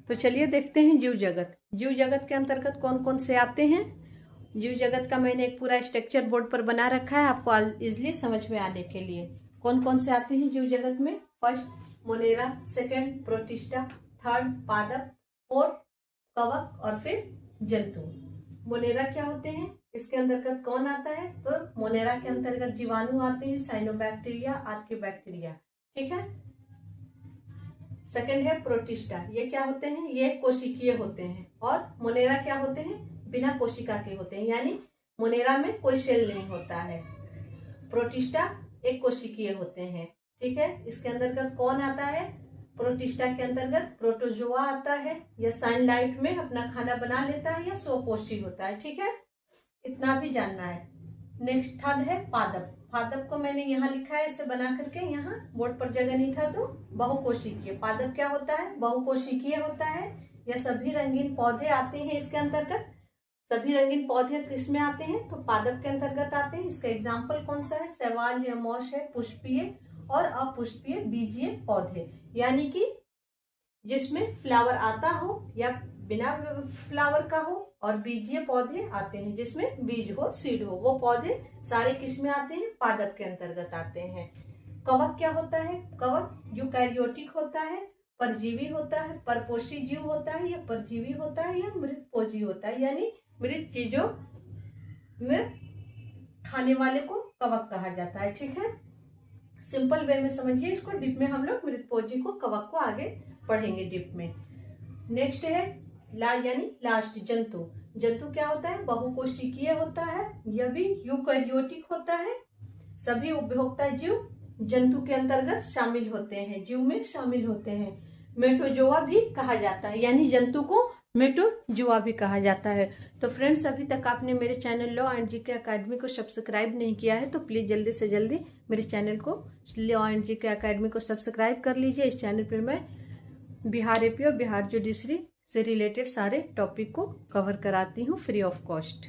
तो चलिए देखते हैं जीव जगत। जीव जगत के अंतर्गत कौन कौन से आते हैं। जीव जगत का मैंने एक पूरा स्ट्रक्चर बोर्ड पर बना रखा है आपको इजिली समझ में आने के लिए। कौन कौन से आते हैं जीव जगत में। First Monera, second protista, third पादप, फोर्थ कवक और फिर जंतु। मोनेरा क्या होते हैं, इसके अंतर्गत कौन आता है, तो मोनेरा के अंतर्गत जीवाणु आते हैं, साइनोबैक्टीरिया, आर्कियोबैक्टीरिया। ठीक है। सेकंड है प्रोटिस्टा, ये क्या होते हैं, ये कोशिकीय होते हैं। और मोनेरा क्या होते हैं, बिना कोशिका के होते हैं, यानी मोनेरा में कोई सेल नहीं होता है। प्रोटिस्टा एक कोशिकीय होते हैं। ठीक है। इसके अंतर्गत कौन आता है, प्रोटिस्टा के अंतर्गत प्रोटोजोआ आता है, या सनलाइट में अपना खाना बना लेता है, या स्वपोषी होता है। ठीक है, इतना भी जानना है। नेक्स्ट थर्ड है पादप। पादप को मैंने यहाँ लिखा है इसे बना करके, यहाँ बोर्ड पर जगह नहीं था तो बहुकोशिकीय। पादप क्या होता है, बहुकोशिकीय होता है। या सभी रंगीन पौधे आते हैं इसके अंतर्गत। सभी रंगीन पौधे किसमें आते हैं, तो पादप के अंतर्गत आते हैं। इसका एग्जाम्पल कौन सा है, शैवाल है, मॉस है, पुष्पीय और अपुष्पीय बीजीय पौधे, यानी कि जिसमें फ्लावर आता हो या बिना फ्लावर का हो, और बीजीय पौधे आते हैं जिसमें बीज हो, सीड हो, वो पौधे सारे किसमें आते हैं, पादप के अंतर्गत आते हैं। कवक क्या होता है, कवक यूकैरियोटिक होता है, परजीवी होता है, परपोषी जीव होता है, या परजीवी होता है, या मृतपोजी होता है, यानी मृत चीजों में खाने वाले को कवक कहा जाता है। ठीक है, सिंपल वे में समझिए इसको। डिप में हम लोग मृतपोजी को, कवक को आगे पढ़ेंगे डिप में। नेक्स्ट है यानी लास्ट जंतु। जंतु क्या होता है, बहुकोशिकीय होता है, यह भी यूकैरियोटिक होता है। सभी उपभोक्ता जीव जंतु के अंतर्गत शामिल होते हैं, जीव में शामिल होते हैं। मेटोजोआ भी कहा जाता है, यानी जंतु को मेटोजोआ भी कहा जाता है। तो फ्रेंड्स, अभी तक आपने मेरे channel law and GK academy को सब्सक्राइब नहीं किया है तो प्लीज जल्दी से जल्दी मेरे चैनल को लॉ एंड जीके एकेडमी को सब्सक्राइब कर लीजिए। इस चैनल पर मैं बिहार एपी और बिहार जुडिशरी से रिलेटेड सारे टॉपिक को कवर कराती हूँ फ्री ऑफ कॉस्ट।